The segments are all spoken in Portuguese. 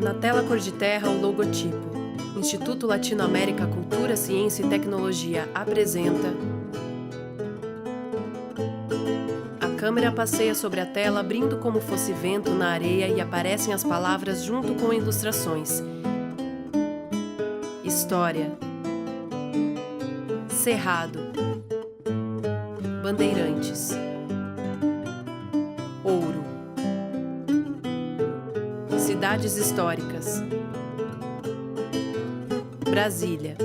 Na tela cor de terra, o logotipo. Instituto Latino-América Cultura, Ciência e Tecnologia apresenta... A câmera passeia sobre a tela, abrindo como fosse vento na areia, e aparecem as palavras junto com ilustrações. História. Cerrado. Bandeirantes. Ouro. Cidades históricas. Brasília.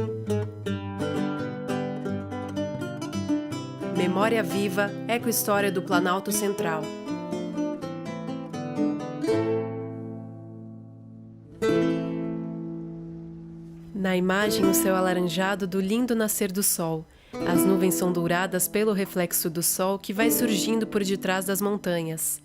Memória viva, ecohistória do Planalto Central. Na imagem, o céu alaranjado do lindo nascer do sol. As nuvens são douradas pelo reflexo do sol que vai surgindo por detrás das montanhas.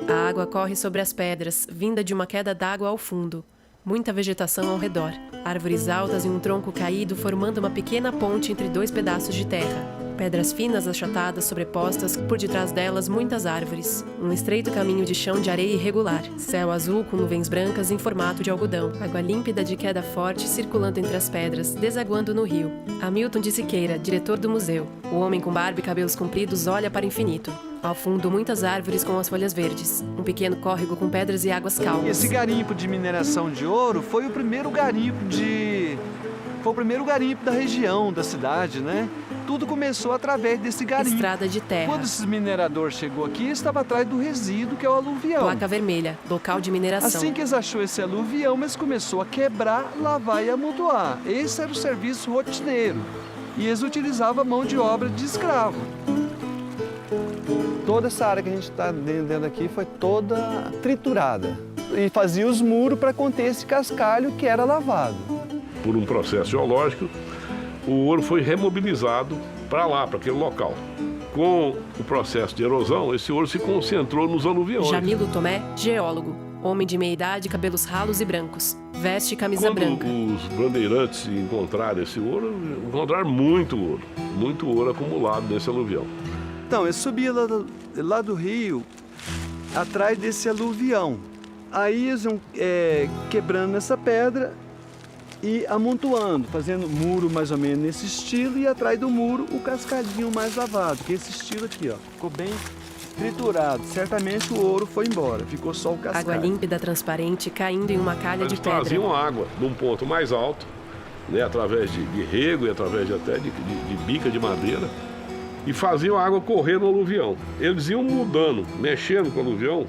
A água corre sobre as pedras, vinda de uma queda d'água ao fundo. Muita vegetação ao redor, árvores altas e um tronco caído formando uma pequena ponte entre dois pedaços de terra. Pedras finas achatadas sobrepostas, por detrás delas muitas árvores. Um estreito caminho de chão de areia irregular. Céu azul com nuvens brancas em formato de algodão. Água límpida de queda forte circulando entre as pedras, desaguando no rio. Hamilton de Siqueira, diretor do museu. O homem com barba e cabelos compridos olha para o infinito. Ao fundo, muitas árvores com as folhas verdes. Um pequeno córrego com pedras e águas calmas. Esse garimpo de mineração de ouro foi o primeiro garimpo da região, da cidade, né? Tudo começou através desse garimpo. Estrada de terra. Quando esse minerador chegou aqui, estava atrás do resíduo, que é o aluvião. Placa vermelha, local de mineração. Assim que eles achou esse aluvião, eles começou a quebrar, lavar e amontoar. Esse era o serviço rotineiro. E eles utilizavam a mão de obra de escravo. Toda essa área que a gente está dentro aqui foi toda triturada. E fazia os muros para conter esse cascalho que era lavado. Por um processo geológico, o ouro foi remobilizado para lá, para aquele local. Com o processo de erosão, esse ouro se concentrou nos aluviões. Jamilo Tomé, geólogo. Homem de meia idade, cabelos ralos e brancos. Veste camisa branca. Quando os bandeirantes encontraram esse ouro, encontraram muito ouro acumulado nesse aluvião. Então, eu subia lá do rio, atrás desse aluvião. Aí eles iam quebrando essa pedra e amontoando, fazendo muro mais ou menos nesse estilo, e atrás do muro o cascadinho mais lavado, que é esse estilo aqui, ó. Ficou bem triturado. Certamente o ouro foi embora, ficou só o cascalho. Água límpida, transparente, caindo em uma calha de pedra. Eles traziam água de um ponto mais alto, né, através de rego e através até de bica de madeira, e faziam a água correr no aluvião. Eles iam mudando, mexendo com o aluvião,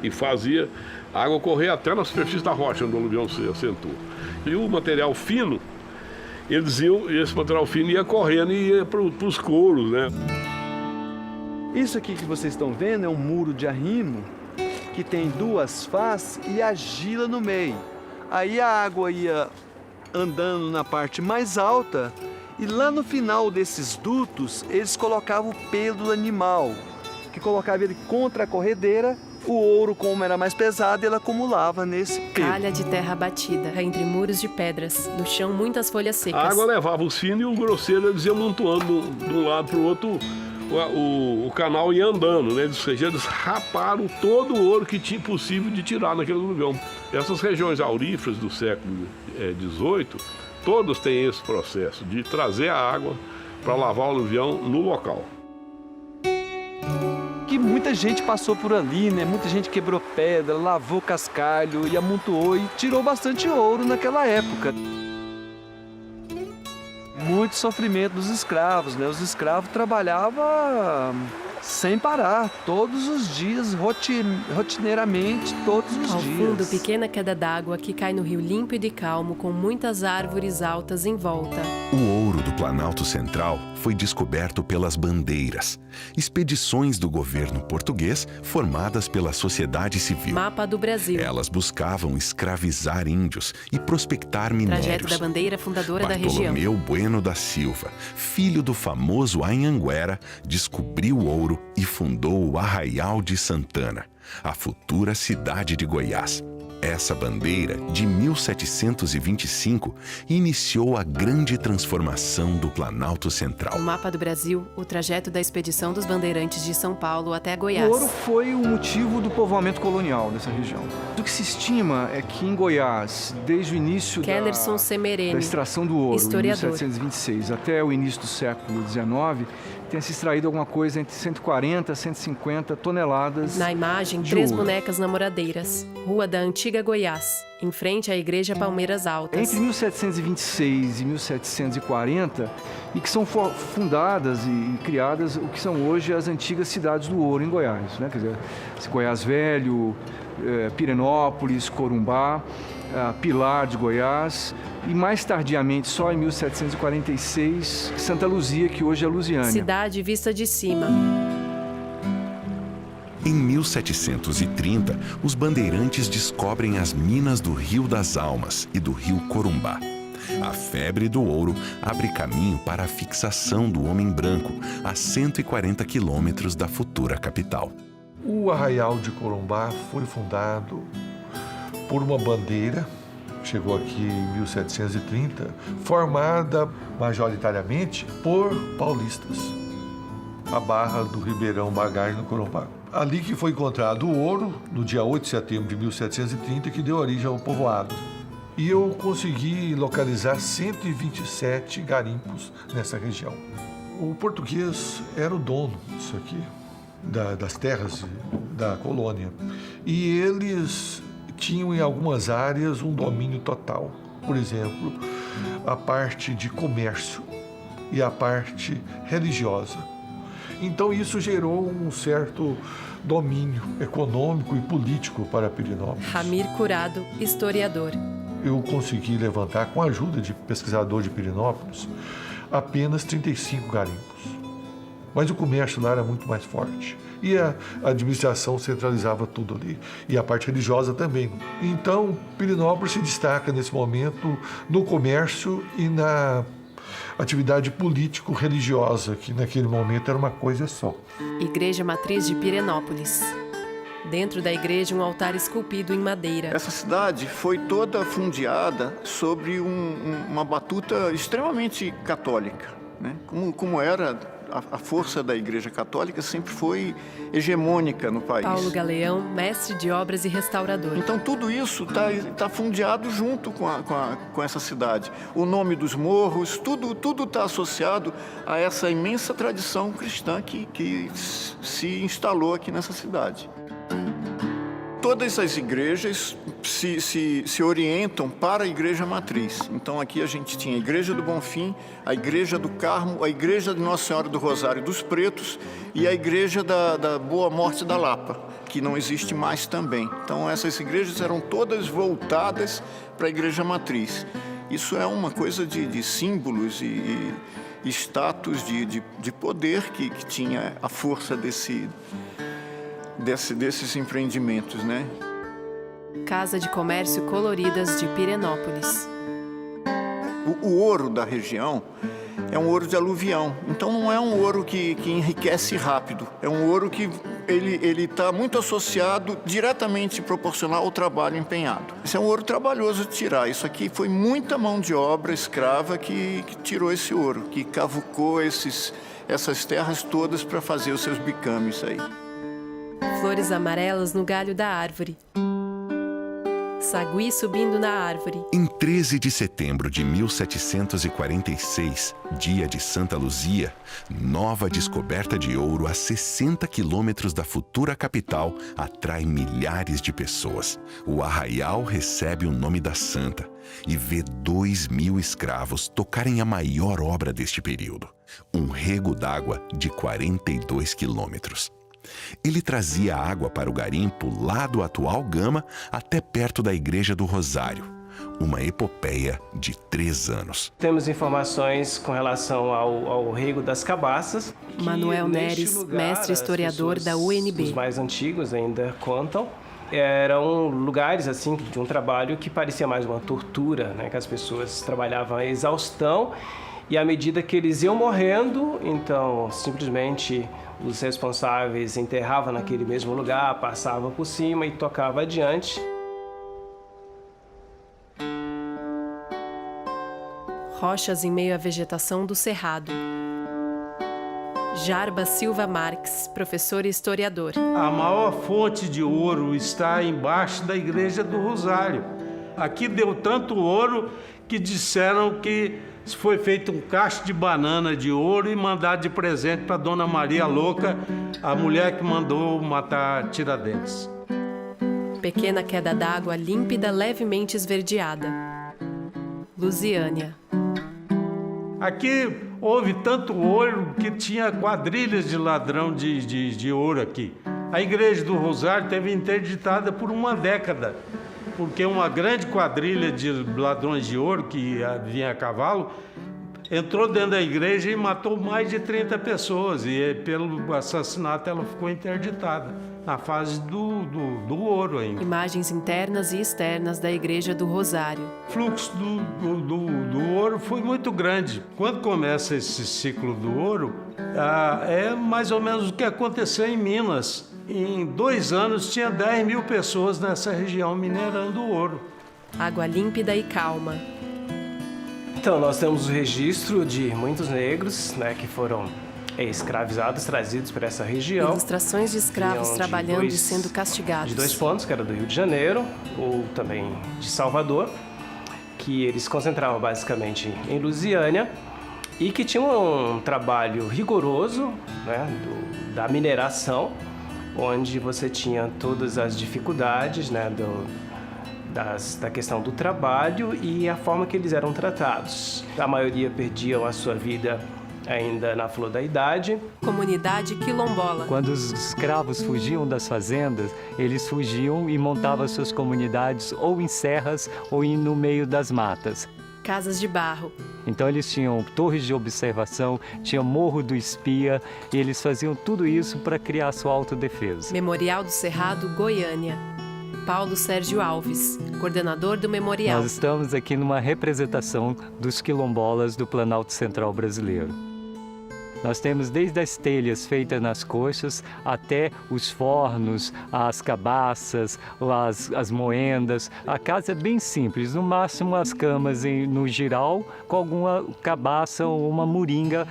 e fazia a água correr até na superfície da rocha onde o aluvião se assentou. E o material fino, esse material fino ia correndo e ia para os couros, né? Isso aqui que vocês estão vendo é um muro de arrimo que tem duas faces e argila no meio. Aí a água ia andando na parte mais alta e lá no final desses dutos eles colocavam o pelo do animal, que colocava ele contra a corredeira. O ouro, como era mais pesado, ele acumulava nesse pelo. Calha de terra batida, entre muros de pedras. No chão, muitas folhas secas. A água levava os finos e o grosseiro, eles iam amontoando de um lado para o outro. O canal ia andando, né? Eles raparam todo o ouro que tinha possível de tirar naquele aluvião. Essas regiões auríferas do século XVIII, todas têm esse processo de trazer a água para lavar o aluvião no local. Que muita gente passou por ali, né? Muita gente quebrou pedra, lavou cascalho e amontoou e tirou bastante ouro naquela época. Muito sofrimento dos escravos, né? Os escravos trabalhavam sem parar, todos os dias, rotineiramente, todos os dias. Ao fundo, pequena queda d'água que cai no rio límpido e calmo, com muitas árvores altas em volta. O ouro do Planalto Central foi descoberto pelas bandeiras, expedições do governo português formadas pela sociedade civil. Mapa do Brasil. Elas buscavam escravizar índios e prospectar minérios. Trajeto da bandeira fundadora da região. Bartolomeu Bueno da Silva, filho do famoso Anhanguera, descobriu o ouro e fundou o Arraial de Santana, a futura cidade de Goiás. Essa bandeira, de 1725, iniciou a grande transformação do Planalto Central. No mapa do Brasil, o trajeto da expedição dos bandeirantes de São Paulo até O Goiás. ouro foi o motivo do povoamento colonial dessa região. O que se estima é que em Goiás, desde o início Kellerson da Semerene, extração do ouro, historiador. em 1726, até o início do século XIX, tenha se extraído alguma coisa entre 140 e 150 toneladas. Na imagem, de 3 ouro. bonecas namoradeiras. Rua da Antiga Goiás, em frente à Igreja Palmeiras Altas. Entre 1726 e 1740, e que são fundadas e criadas o que são hoje as antigas cidades do ouro em Goiás, né? Quer dizer, Goiás Velho, Pirenópolis, Corumbá, Pilar de Goiás e mais tardiamente, só em 1746, Santa Luzia, que hoje é Lusiânia. Cidade vista de cima. Em 1730, os bandeirantes descobrem as minas do Rio das Almas e do Rio Corumbá. A febre do ouro abre caminho para a fixação do homem branco a 140 quilômetros da futura capital. O Arraial de Corumbá foi fundado por uma bandeira, chegou aqui em 1730, formada majoritariamente por paulistas. A Barra do Ribeirão Bagagem no Corumbá. Ali que foi encontrado o ouro, no dia 8 de setembro de 1730, que deu origem ao povoado. E eu consegui localizar 127 garimpos nessa região. O português era o dono disso aqui, das terras da colônia. E eles tinham em algumas áreas um domínio total. Por exemplo, a parte de comércio e a parte religiosa. Então isso gerou um certo domínio econômico e político para Pirenópolis. Ramir Curado, historiador. Eu consegui levantar, com a ajuda de pesquisador de Pirenópolis, apenas 35 garimpos. Mas o comércio lá era muito mais forte. E a administração centralizava tudo ali. E a parte religiosa também. Então, Pirenópolis se destaca nesse momento no comércio e na atividade político-religiosa, que naquele momento era uma coisa só. Igreja Matriz de Pirenópolis. Dentro da igreja, um altar esculpido em madeira. Essa cidade foi toda fundeada sobre uma batuta extremamente católica, né? Como era a força da Igreja Católica, sempre foi hegemônica no país. Paulo Galeão, mestre de obras e restaurador. Então tudo isso está fundeado junto com essa cidade. O nome dos morros, tudo está associado a essa imensa tradição cristã que se instalou aqui nessa cidade. Todas as igrejas se orientam para a Igreja Matriz. Então aqui a gente tinha a Igreja do Bonfim, a Igreja do Carmo, a Igreja de Nossa Senhora do Rosário dos Pretos e a Igreja da Boa Morte da Lapa, que não existe mais também. Então essas igrejas eram todas voltadas para a Igreja Matriz. Isso é uma coisa de símbolos e status de poder que tinha a força desses empreendimentos, né? Casa de Comércio Coloridas de Pirenópolis. O ouro da região é um ouro de aluvião, então não é um ouro que enriquece rápido. É um ouro que ele está muito associado, diretamente proporcional ao trabalho empenhado. Esse é um ouro trabalhoso de tirar. Isso aqui foi muita mão de obra escrava que tirou esse ouro, que cavucou essas terras todas para fazer os seus bicames aí. Flores amarelas no galho da árvore. Sagui subindo na árvore. Em 13 de setembro de 1746, dia de Santa Luzia, nova descoberta de ouro a 60 quilômetros da futura capital atrai milhares de pessoas. O arraial recebe o nome da santa e vê 2.000 escravos tocarem a maior obra deste período, um rego d'água de 42 quilômetros. Ele trazia água para o garimpo lá do atual Gama até perto da Igreja do Rosário. Uma epopeia de 3 anos. Temos informações com relação ao rego das cabaças. Manuel Neres, mestre historiador da UNB. Os mais antigos ainda contam. Eram lugares assim de um trabalho que parecia mais uma tortura, né? Que as pessoas trabalhavam a exaustão e à medida que eles iam morrendo, então simplesmente os responsáveis enterravam naquele mesmo lugar, passavam por cima e tocavam adiante. Rochas em meio à vegetação do cerrado. Jarba Silva Marques, professor e historiador. A maior fonte de ouro está embaixo da Igreja do Rosário. Aqui deu tanto ouro que disseram que foi feito um cacho de banana de ouro e mandado de presente para Dona Maria Louca, a mulher que mandou matar Tiradentes. Pequena queda d'água límpida, levemente esverdeada. Lusiânia. Aqui houve tanto ouro que tinha quadrilhas de ladrão de ouro aqui. A Igreja do Rosário teve interditada por uma década, porque uma grande quadrilha de ladrões de ouro que vinha a cavalo entrou dentro da igreja e matou mais de 30 pessoas. E pelo assassinato ela ficou interditada, na fase do ouro ainda. Imagens internas e externas da Igreja do Rosário. O fluxo do ouro foi muito grande. Quando começa esse ciclo do ouro, é mais ou menos o que aconteceu em Minas. Em 2 anos tinha 10 mil pessoas nessa região minerando ouro. Água límpida e calma. Então, nós temos o registro de muitos negros, né, que foram escravizados, trazidos para essa região. Ilustrações de escravos trabalhando e sendo castigados. De 2 pontos, que era do Rio de Janeiro, ou também de Salvador, que eles se concentravam basicamente em Lusiânia e que tinham um trabalho rigoroso, né, da mineração, onde você tinha todas as dificuldades, né, da questão do trabalho e a forma que eles eram tratados. A maioria perdiam a sua vida ainda na flor da idade. Comunidade quilombola. Quando os escravos fugiam das fazendas, eles fugiam e montavam suas comunidades ou em serras ou no meio das matas. Casas de barro. Então eles tinham torres de observação, tinha Morro do Espia, e eles faziam tudo isso para criar sua autodefesa. Memorial do Cerrado, Goiânia. Paulo Sérgio Alves, coordenador do memorial. Nós estamos aqui numa representação dos quilombolas do Planalto Central brasileiro. Nós temos desde as telhas feitas nas coxas até os fornos, as cabaças, as moendas. A casa é bem simples, no máximo as camas no giral com alguma cabaça ou uma moringa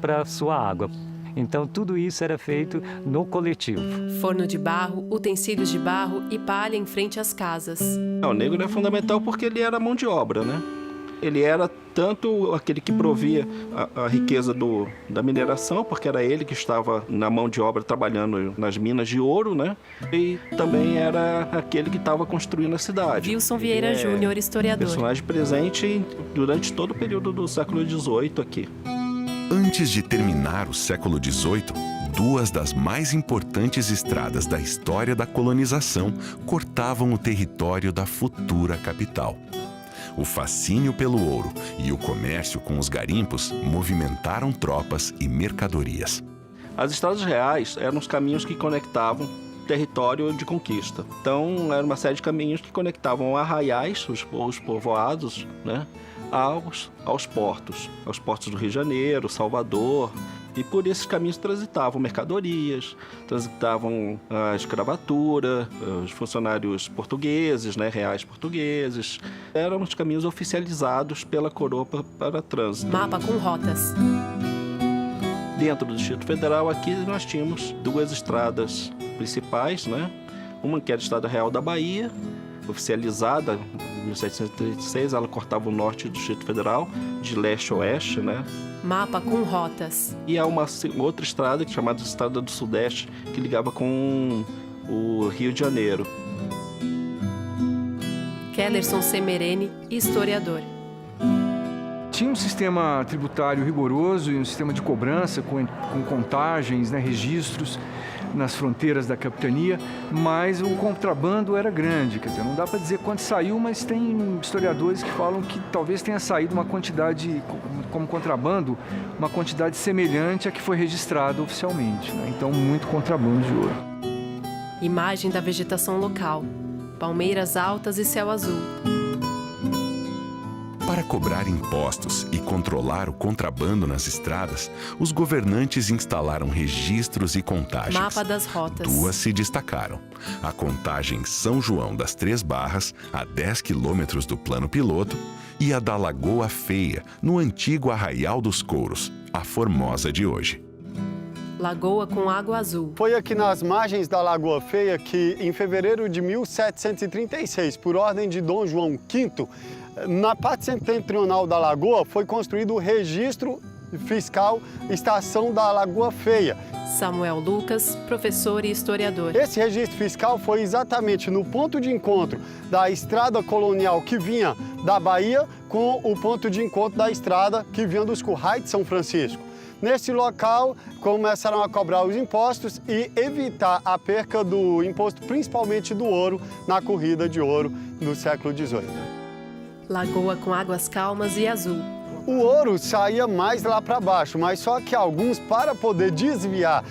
para sua água. Então, tudo isso era feito no coletivo. Forno de barro, utensílios de barro e palha em frente às casas. O negro é fundamental porque ele era mão de obra, né? Ele era tanto aquele que provia a riqueza da mineração, porque era ele que estava na mão de obra trabalhando nas minas de ouro, né? E também era aquele que estava construindo a cidade. Wilson Vieira Júnior, historiador. Personagem presente durante todo o período do século XVIII aqui. Antes de terminar o século XVIII, 2 das mais importantes estradas da história da colonização cortavam o território da futura capital. O fascínio pelo ouro e o comércio com os garimpos movimentaram tropas e mercadorias. As estradas reais eram os caminhos que conectavam território de conquista. Então, era uma série de caminhos que conectavam arraiais, os povoados, né, aos portos do Rio de Janeiro, Salvador. E por esses caminhos transitavam mercadorias, transitavam a escravatura, os funcionários portugueses, né, reais portugueses. Eram os caminhos oficializados pela coroa para trânsito. Mapa com rotas. Dentro do Distrito Federal, aqui nós tínhamos 2 estradas principais, né? Uma que era a Estrada Real da Bahia, oficializada em 1736, ela cortava o norte do Distrito Federal, de leste a oeste, né? Mapa com rotas. E há uma outra estrada, chamada Estrada do Sudeste, que ligava com o Rio de Janeiro. Kellerson Semerene, historiador. Tinha um sistema tributário rigoroso e um sistema de cobrança com contagens, né, registros nas fronteiras da capitania, mas o contrabando era grande. Quer dizer, não dá para dizer quanto saiu, mas tem historiadores que falam que talvez tenha saído uma quantidade, como contrabando, uma quantidade semelhante à que foi registrada oficialmente, né? Então, muito contrabando de ouro. Imagem da vegetação local. Palmeiras altas e céu azul. Para cobrar impostos e controlar o contrabando nas estradas, os governantes instalaram registros e contagens. Mapa das rotas. Duas se destacaram. A contagem São João das Três Barras, a 10 quilômetros do plano piloto, e a da Lagoa Feia, no antigo Arraial dos Couros, a Formosa de hoje. Lagoa com água azul. Foi aqui nas margens da Lagoa Feia que, em fevereiro de 1736, por ordem de Dom João V, na parte setentrional da lagoa foi construído o registro fiscal Estação da Lagoa Feia. Samuel Lucas, professor e historiador. Esse registro fiscal foi exatamente no ponto de encontro da estrada colonial que vinha da Bahia com o ponto de encontro da estrada que vinha dos Currais de São Francisco. Nesse local, começaram a cobrar os impostos e evitar a perca do imposto, principalmente do ouro, na corrida de ouro do século XVIII. Lagoa com águas calmas e azul. O ouro saía mais lá para baixo, mas só que alguns, para poder desviar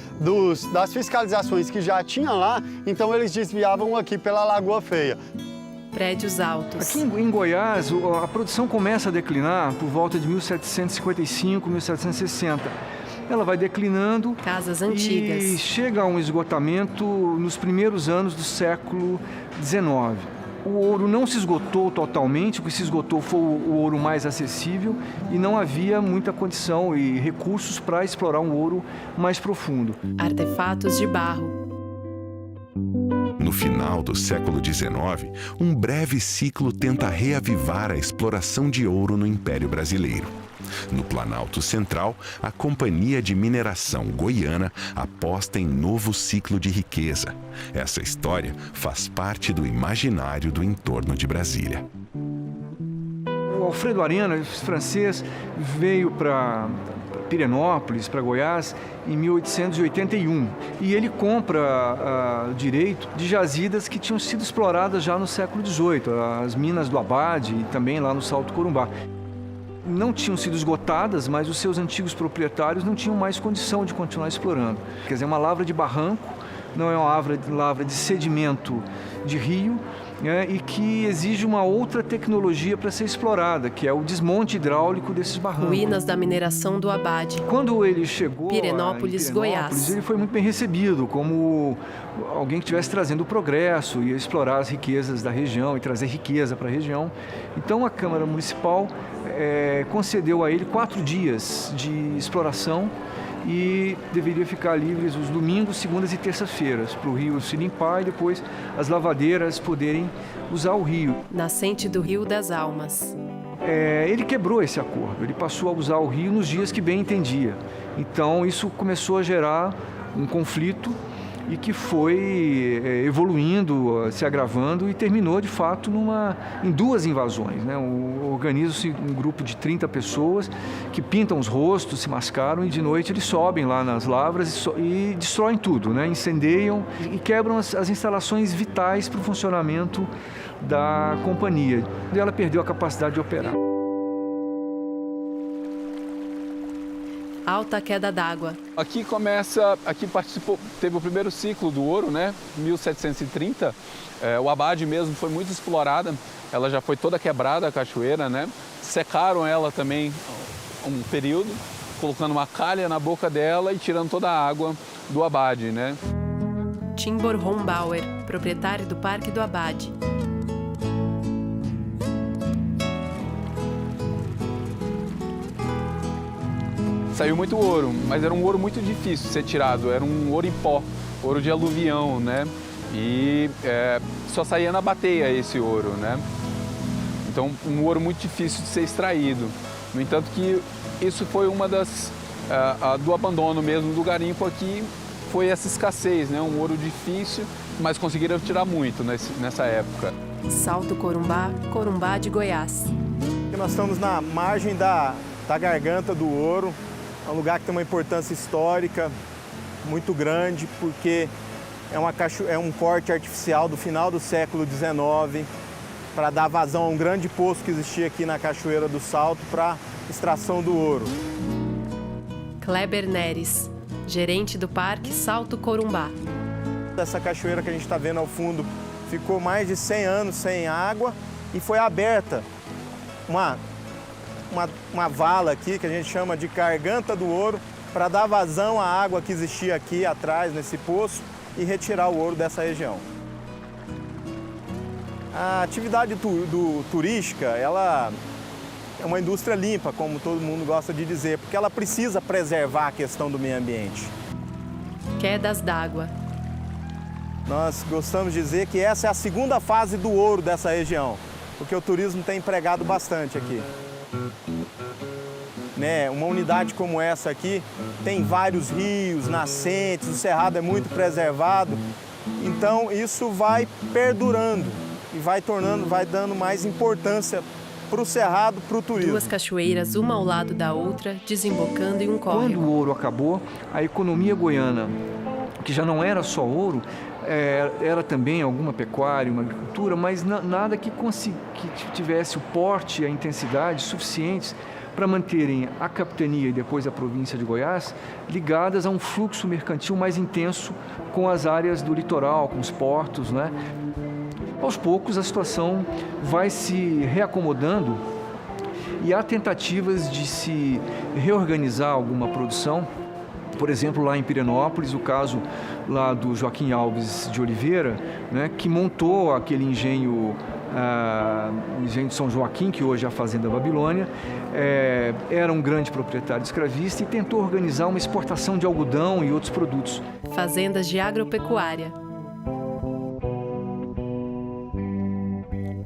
das fiscalizações que já tinha lá, então eles desviavam aqui pela Lagoa Feia. Prédios altos. Aqui em Goiás, a produção começa a declinar por volta de 1755, 1760. Ela vai declinando. Casas antigas. E chega a um esgotamento nos primeiros anos do século XIX. O ouro não se esgotou totalmente, o que se esgotou foi o ouro mais acessível e não havia muita condição e recursos para explorar um ouro mais profundo. Artefatos de barro. No final do século XIX, um breve ciclo tenta reavivar a exploração de ouro no Império Brasileiro. No Planalto Central, a Companhia de Mineração Goiana aposta em novo ciclo de riqueza. Essa história faz parte do imaginário do entorno de Brasília. O Alfredo Arena, francês, veio para Pirenópolis, para Goiás, em 1881. E ele compra direito de jazidas que tinham sido exploradas já no século XVIII, as minas do Abade e também lá no Salto Corumbá. Não tinham sido esgotadas, mas os seus antigos proprietários não tinham mais condição de continuar explorando. Quer dizer, uma lavra de barranco, não é uma lavra de sedimento de rio, e que exige uma outra tecnologia para ser explorada, que é o desmonte hidráulico desses barrancos. Ruínas da mineração do Abade. Quando ele chegou Pirenópolis, Goiás. Ele foi muito bem recebido, como alguém que estivesse trazendo o progresso, ia explorar as riquezas da região e trazer riqueza para a região. Então a Câmara Municipal concedeu a ele 4 dias de exploração e deveria ficar livres os domingos, segundas e terças-feiras, para o rio se limpar e depois as lavadeiras poderem usar o rio. Nascente do Rio das Almas. Ele quebrou esse acordo, ele passou a usar o rio nos dias que bem entendia. Então isso começou a gerar um conflito e que foi evoluindo, se agravando e terminou de fato em 2 invasões. Organiza-se um grupo de 30 pessoas que pintam os rostos, se mascaram e de noite eles sobem lá nas lavras e destroem tudo, incendeiam e quebram as instalações vitais para o funcionamento da companhia. E ela perdeu a capacidade de operar. Alta queda d'água. Aqui teve o primeiro ciclo do ouro, 1730. O Abade mesmo foi muito explorada, ela já foi toda quebrada, a cachoeira, Secaram ela também um período, colocando uma calha na boca dela e tirando toda a água do Abade, Timbor Rombauer, proprietário do Parque do Abade. Saiu muito ouro, mas era um ouro muito difícil de ser tirado, era um ouro em pó, ouro de aluvião, E só saía na bateia esse ouro, Então, um ouro muito difícil de ser extraído. No entanto que isso foi uma do abandono mesmo do garimpo aqui, foi essa escassez, Um ouro difícil, mas conseguiram tirar muito nessa época. Salto Corumbá, Corumbá de Goiás. Nós estamos na margem da Garganta do Ouro, é um lugar que tem uma importância histórica muito grande, porque é um corte artificial do final do século XIX, para dar vazão a um grande poço que existia aqui na Cachoeira do Salto para extração do ouro. Kleber Neres, gerente do Parque Salto Corumbá. Essa cachoeira que a gente está vendo ao fundo ficou mais de 100 anos sem água e foi aberta uma uma vala aqui que a gente chama de Garganta do Ouro para dar vazão à água que existia aqui atrás nesse poço e retirar o ouro dessa região. A atividade turística, ela é uma indústria limpa, como todo mundo gosta de dizer, porque ela precisa preservar a questão do meio ambiente. Quedas d'água. Nós gostamos de dizer que essa é a segunda fase do ouro dessa região, porque o turismo tem empregado bastante aqui. Né? Uma unidade como essa aqui tem vários rios, nascentes, o cerrado é muito preservado, então isso vai perdurando e vai dando mais importância para o cerrado, para o turismo. Duas cachoeiras, uma ao lado da outra, desembocando em um córrego. Quando o ouro acabou, a economia goiana, que já não era só ouro, era também alguma pecuária, uma agricultura, mas nada que tivesse o porte e a intensidade suficientes para manterem a capitania e depois a província de Goiás ligadas a um fluxo mercantil mais intenso com as áreas do litoral, com os portos, né? Aos poucos a situação vai se reacomodando e há tentativas de se reorganizar alguma produção. Por exemplo, lá em Pirenópolis, o caso lá do Joaquim Alves de Oliveira, né, que montou aquele engenho, o engenho de São Joaquim, que hoje é a Fazenda Babilônia, era um grande proprietário escravista e tentou organizar uma exportação de algodão e outros produtos. Fazendas de agropecuária.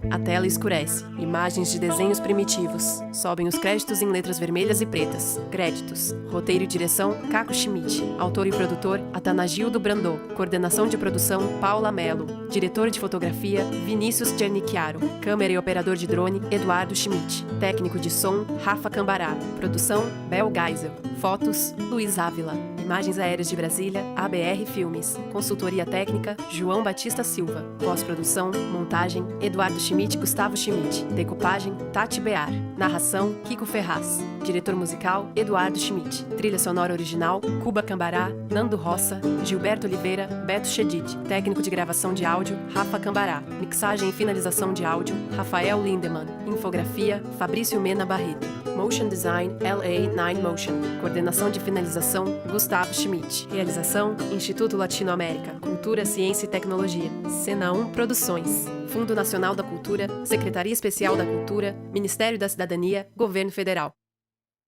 A tela escurece. Imagens de desenhos primitivos. Sobem os créditos em letras vermelhas e pretas. Créditos. Roteiro e direção, Caco Schmidt. Autor e produtor, Atanagildo Brandô. Coordenação de produção, Paula Mello. Diretor de fotografia, Vinícius Cernicchiaro. Câmera e operador de drone, Eduardo Schmidt. Técnico de som, Rafa Cambará. Produção, Bel Geisel. Fotos, Luiz Ávila. Imagens aéreas de Brasília, ABR Filmes. Consultoria técnica, João Batista Silva. Pós-produção, montagem, Eduardo Schmidt e Gustavo Schmidt. Decupagem, Tati Bear. Narração, Kiko Ferraz. Diretor musical, Eduardo Schmidt. Trilha sonora original, Cuba Cambará, Nando Roça, Gilberto Oliveira, Beto Chedid. Técnico de gravação de áudio, Rafa Cambará. Mixagem e finalização de áudio, Rafael Lindemann. Infografia, Fabrício Mena Barreto. Motion Design, LA9 Motion. Coordenação de finalização, Gustavo Schmidt. Realização, Instituto Latino-América. Cultura, Ciência e Tecnologia. Cena 1 Produções. Fundo Nacional da Cultura, Secretaria Especial da Cultura, Ministério da Cidadania, Governo Federal.